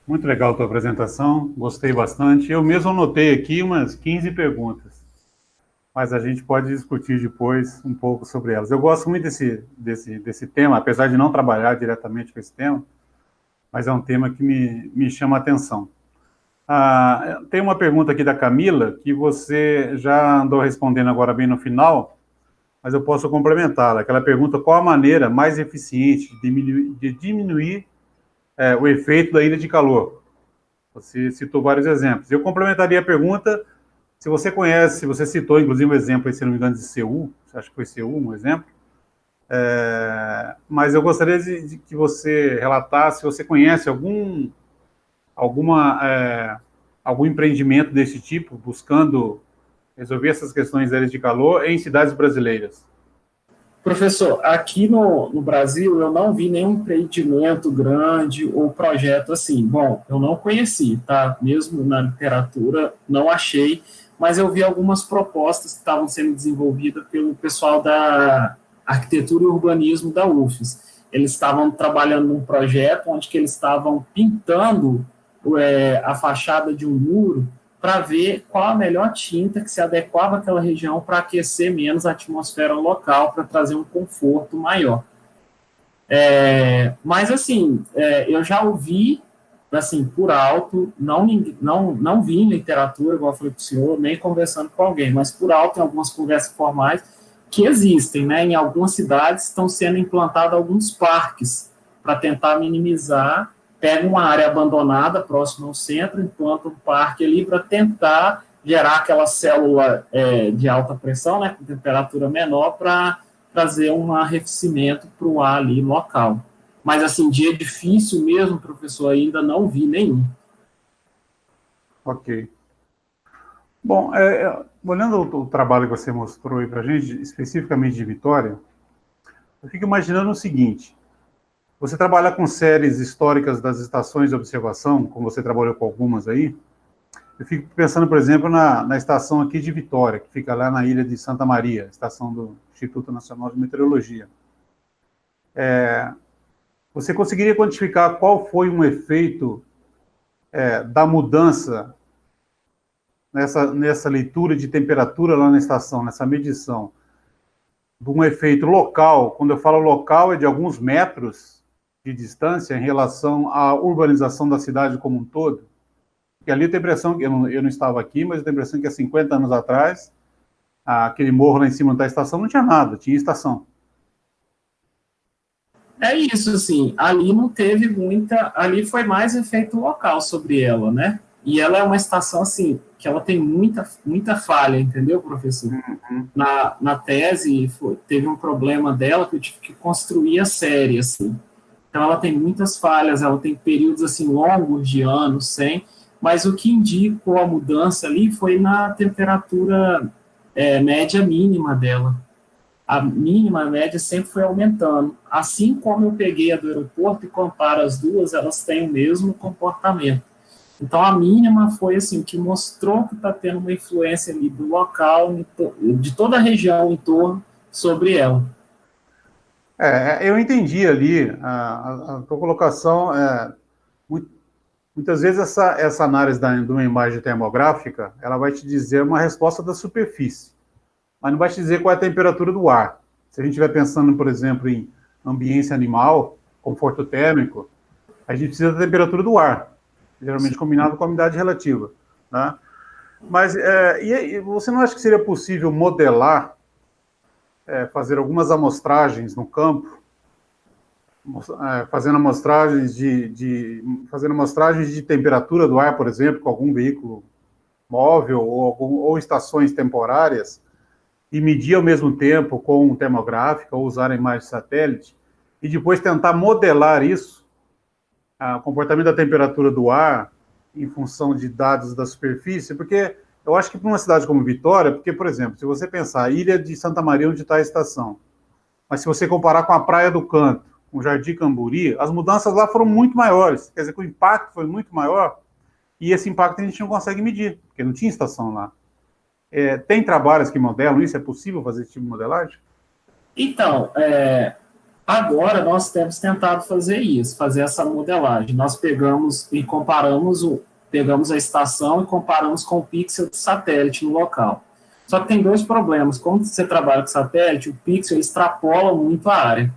Muito legal a tua apresentação, gostei bastante. Eu mesmo anotei aqui umas 15 perguntas, mas a gente pode discutir depois um pouco sobre elas. Eu gosto muito desse tema, apesar de não trabalhar diretamente com esse tema, mas é um tema que me chama a atenção. Tem uma pergunta aqui da Camila, que você já andou respondendo agora bem no final, mas eu posso complementá-la. Aquela pergunta, qual a maneira mais eficiente de diminuir o efeito da ilha de calor? Você citou vários exemplos. Eu complementaria a pergunta, se você conhece, se você citou, inclusive, um exemplo, aí, se não me engano, de Seul, acho que foi Seul um exemplo, mas eu gostaria de que você relatasse se você conhece algum empreendimento desse tipo, buscando resolver essas questões da ilha de calor em cidades brasileiras. Professor, aqui no Brasil eu não vi nenhum empreendimento grande ou projeto assim. Bom, eu não conheci, tá? Mesmo na literatura, não achei, mas eu vi algumas propostas que estavam sendo desenvolvidas pelo pessoal da arquitetura e urbanismo da UFES. Eles estavam trabalhando num projeto onde que eles estavam pintando a fachada de um muro para ver qual a melhor tinta que se adequava àquela região para aquecer menos a atmosfera local, para trazer um conforto maior. Mas, assim, eu já ouvi, assim, por alto, não vi em literatura, igual eu falei para o senhor, nem conversando com alguém, mas por alto, em algumas conversas formais, que existem, né? Em algumas cidades estão sendo implantados alguns parques para tentar minimizar. Pega uma área abandonada próxima ao centro, implanta um parque ali para tentar gerar aquela célula de alta pressão, né, com temperatura menor, para trazer um arrefecimento para o ar ali local. Mas, assim, de edifício mesmo, professor, ainda não vi nenhum. Ok. Bom, olhando o trabalho que você mostrou aí para a gente, especificamente de Vitória, eu fico imaginando o seguinte: você trabalha com séries históricas das estações de observação, como você trabalhou com algumas aí. Eu fico pensando, por exemplo, na estação aqui de Vitória, que fica lá na ilha de Santa Maria, estação do Instituto Nacional de Meteorologia. Você conseguiria quantificar qual foi um efeito da mudança nessa leitura de temperatura lá na estação, nessa medição, de um efeito local? Quando eu falo local, é de alguns metros de distância em relação à urbanização da cidade como um todo? Porque ali eu tenho a impressão, que eu não estava aqui, mas eu tenho a impressão que há 50 anos atrás, aquele morro lá em cima da estação não tinha nada, tinha estação. É isso, assim, ali não teve muita, ali foi mais efeito local sobre ela, né? E ela é uma estação, assim, que ela tem muita falha, entendeu, professor? Uhum. Na tese, teve um problema dela que eu tive que construir a série, assim. Então, ela tem muitas falhas, ela tem períodos, assim, longos de anos, sem, mas o que indicou a mudança ali foi na temperatura média mínima dela. A mínima, a média sempre foi aumentando. Assim como eu peguei a do aeroporto e comparo as duas, elas têm o mesmo comportamento. Então, a mínima foi assim, que mostrou que está tendo uma influência ali do local, de toda a região em torno, sobre ela. Eu entendi ali a tua colocação. Muitas vezes essa análise de uma imagem termográfica, ela vai te dizer uma resposta da superfície, mas não vai te dizer qual é a temperatura do ar. Se a gente estiver pensando, por exemplo, em ambiência animal, conforto térmico, a gente precisa da temperatura do ar, geralmente combinado com a umidade relativa, né? Mas e você não acha que seria possível modelar, fazer algumas amostragens no campo, fazendo amostragens de temperatura do ar, por exemplo, com algum veículo móvel ou estações temporárias, e medir ao mesmo tempo com um termográfico ou usar a imagem de satélite, e depois tentar modelar isso, o comportamento da temperatura do ar em função de dados da superfície? Porque eu acho que para uma cidade como Vitória, porque, por exemplo, se você pensar a ilha de Santa Maria, onde está a estação, mas se você comparar com a Praia do Canto, com o Jardim Camburi, as mudanças lá foram muito maiores, quer dizer que o impacto foi muito maior, e esse impacto a gente não consegue medir, porque não tinha estação lá. Tem trabalhos que modelam isso? É possível fazer esse tipo de modelagem? Então, agora nós temos tentado fazer isso, fazer essa modelagem. Nós pegamos e pegamos a estação e comparamos com o pixel de satélite no local. Só que tem dois problemas. Como você trabalha com satélite, o pixel extrapola muito a área.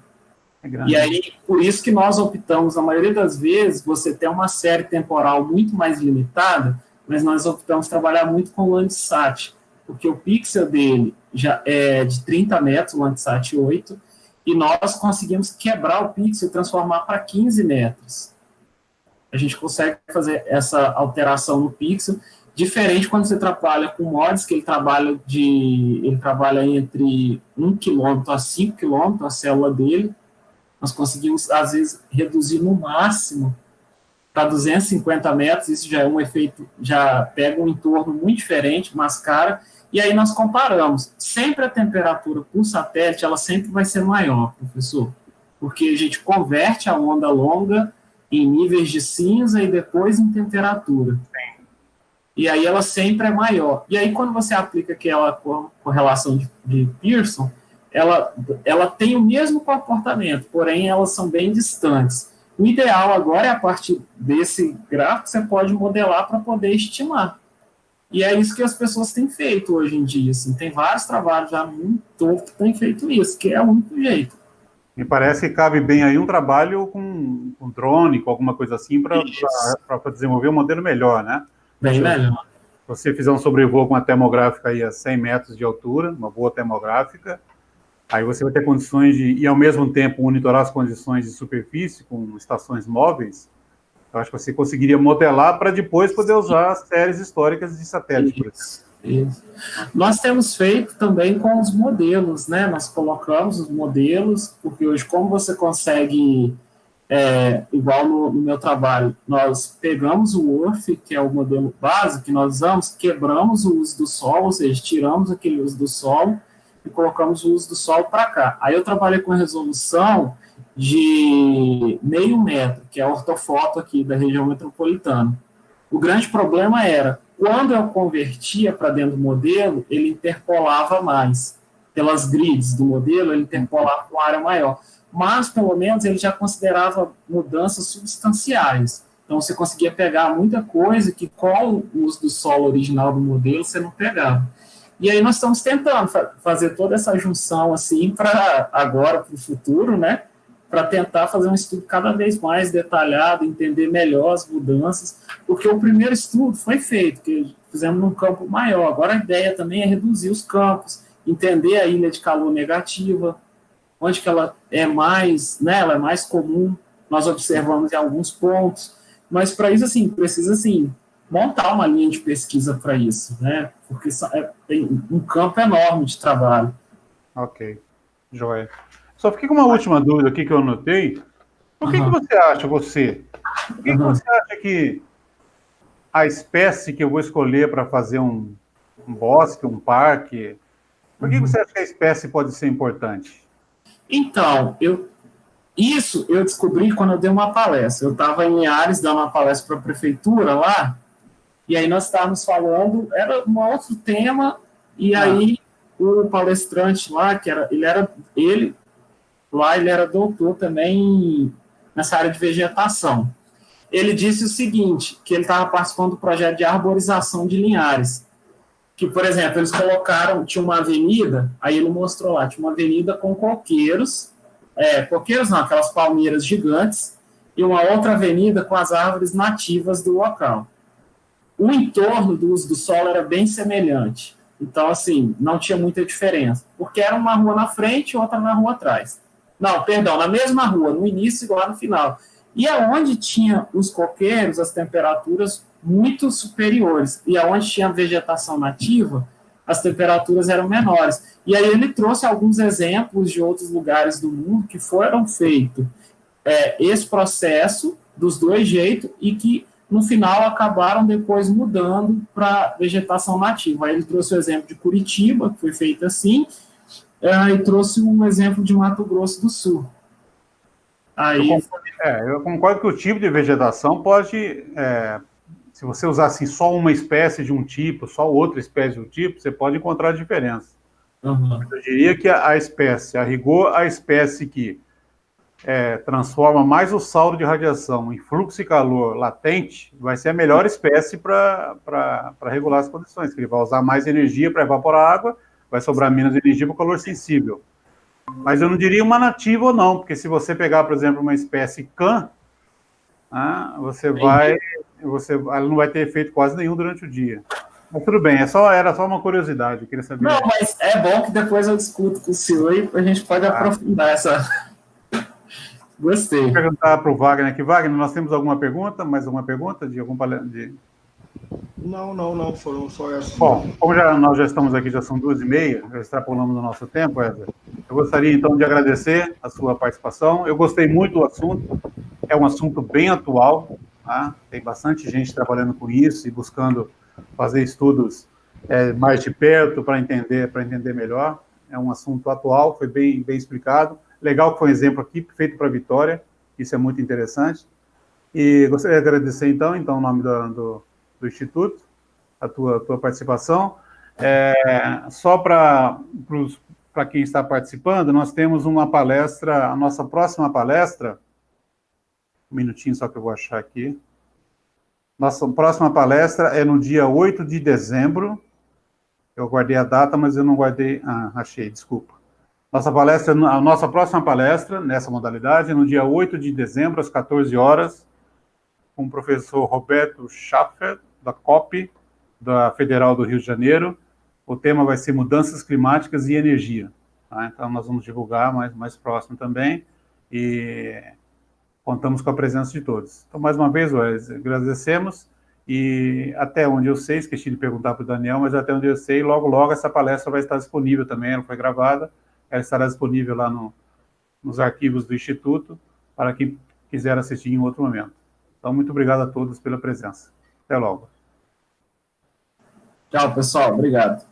E aí, por isso que nós optamos, na maioria das vezes, você tem uma série temporal muito mais limitada, mas nós optamos trabalhar muito com o Landsat, porque o pixel dele já é de 30 metros, o Landsat 8, e nós conseguimos quebrar o pixel e transformar para 15 metros. A gente consegue fazer essa alteração no pixel, diferente quando você trabalha com mods, que ele trabalha entre 1 km a 5 km, a célula dele. Nós conseguimos, às vezes, reduzir no máximo para 250 metros, isso já é um efeito, já pega um entorno muito diferente, mascara, e aí nós comparamos. Sempre a temperatura por satélite, ela sempre vai ser maior, professor, porque a gente converte a onda longa em níveis de cinza e depois em temperatura. E aí ela sempre é maior. E aí quando você aplica aquela correlação de Pearson, ela tem o mesmo comportamento, porém elas são bem distantes. O ideal agora é, a partir desse gráfico, você pode modelar para poder estimar. E é isso que as pessoas têm feito hoje em dia. Assim, tem vários trabalhos já no topo que têm feito isso, que é o único jeito. Me parece que cabe bem aí um trabalho com drone, com alguma coisa assim, para desenvolver um modelo melhor, né? Bem melhor. Se você fizer um sobrevoo com uma termográfica aí a 100 metros de altura, uma boa termográfica, aí você vai ter condições de, e ao mesmo tempo, monitorar as condições de superfície com estações móveis. Eu acho que você conseguiria modelar para depois poder usar as séries históricas de satélite. Isso. Nós temos feito também com os modelos, né? Nós colocamos os modelos, porque hoje, como você consegue, igual no meu trabalho, nós pegamos o WRF, que é o modelo básico que nós usamos, quebramos o uso do solo, ou seja, tiramos aquele uso do solo e colocamos o uso do solo para cá. Aí eu trabalhei com resolução de 0,5 metro, que é a ortofoto aqui da região metropolitana. O grande problema era, quando eu convertia para dentro do modelo, ele interpolava mais. Pelas grids do modelo, ele interpolava com área maior. Mas, pelo menos, ele já considerava mudanças substanciais. Então, você conseguia pegar muita coisa que, com o uso do solo original do modelo, você não pegava. E aí nós estamos tentando fazer toda essa junção, assim, para agora, para o futuro, né? Para tentar fazer um estudo cada vez mais detalhado, entender melhor as mudanças, porque o primeiro estudo foi feito, que fizemos num campo maior. Agora a ideia também é reduzir os campos, entender a ilha de calor negativa, onde que ela é mais, né, ela é mais comum, nós observamos em alguns pontos, mas para isso, assim, precisa, assim, montar uma linha de pesquisa para isso, né, porque tem um campo enorme de trabalho. Ok, joia. Só fiquei com uma última dúvida aqui que eu anotei. Por que você acha, por que você acha que a espécie que eu vou escolher para fazer um bosque, um parque, por que você acha que a espécie pode ser importante? Então, isso eu descobri quando eu dei uma palestra. Eu estava em Ares dando uma palestra para a prefeitura lá, e aí nós estávamos falando, era um outro tema, e aí o palestrante lá, ele era doutor também nessa área de vegetação. Ele disse o seguinte, que ele estava participando do projeto de arborização de Linhares, que, por exemplo, eles colocaram, tinha uma avenida, aí ele mostrou lá, tinha uma avenida com coqueiros não, aquelas palmeiras gigantes, e uma outra avenida com as árvores nativas do local. O entorno do uso do solo era bem semelhante, então, assim, não tinha muita diferença, porque era uma rua na frente e outra na rua atrás. Não, perdão, na mesma rua, no início e lá no final. E aonde tinha os coqueiros, as temperaturas muito superiores, e aonde tinha vegetação nativa, as temperaturas eram menores. E aí ele trouxe alguns exemplos de outros lugares do mundo que foram feitos esse processo dos dois jeitos e que, no final, acabaram depois mudando para vegetação nativa. Aí ele trouxe o exemplo de Curitiba, que foi feito assim, e trouxe um exemplo de Mato Grosso do Sul. Aí... eu concordo que o tipo de vegetação pode, se você usar assim, só uma espécie de um tipo, só outra espécie de um tipo, você pode encontrar diferença. Eu diria que a espécie, a rigor, a espécie que transforma mais o saldo de radiação em fluxo de calor latente, vai ser a melhor espécie para regular as condições, que ele vai usar mais energia para evaporar a água, vai sobrar menos energia para o calor sensível. Mas eu não diria uma nativa ou não, porque se você pegar, por exemplo, uma espécie CAN, ela não vai ter efeito quase nenhum durante o dia. Mas tudo bem, era só uma curiosidade, eu queria saber. Não, mas é bom que depois eu discuto com o senhor e a gente pode aprofundar essa. Gostei. Vou perguntar para o Wagner aqui. Wagner, nós temos alguma pergunta? Mais alguma pergunta de algum palestra? Não, foram só essas. Bom, como nós já estamos aqui, já são 2h30, já extrapolamos o nosso tempo, Wesley, eu gostaria então de agradecer a sua participação. Eu gostei muito do assunto, é um assunto bem atual, tá? Tem bastante gente trabalhando com isso e buscando fazer estudos mais de perto para entender melhor. É um assunto atual, foi bem explicado. Legal que foi um exemplo aqui, feito para Vitória, isso é muito interessante. E gostaria de agradecer, então, em nome do Instituto, a tua participação. Só para quem está participando, nós temos uma palestra, a nossa próxima palestra, um minutinho só que eu vou achar aqui. Nossa próxima palestra é no dia 8 de dezembro, eu guardei a data, mas eu não guardei, achei, desculpa. A nossa próxima palestra, nessa modalidade, é no dia 8 de dezembro, às 14 horas, com o professor Roberto Schaffer, da COP, da Federal do Rio de Janeiro. O tema vai ser mudanças climáticas e energia. Tá? Então, nós vamos divulgar mais próximo também, e contamos com a presença de todos. Então, mais uma vez, agradecemos, e até onde eu sei, esqueci de perguntar para o Daniel, mas até onde eu sei, logo essa palestra vai estar disponível também, ela foi gravada, ela estará disponível lá nos arquivos do Instituto, para quem quiser assistir em outro momento. Então, muito obrigado a todos pela presença. Até logo. Tchau, pessoal. Obrigado.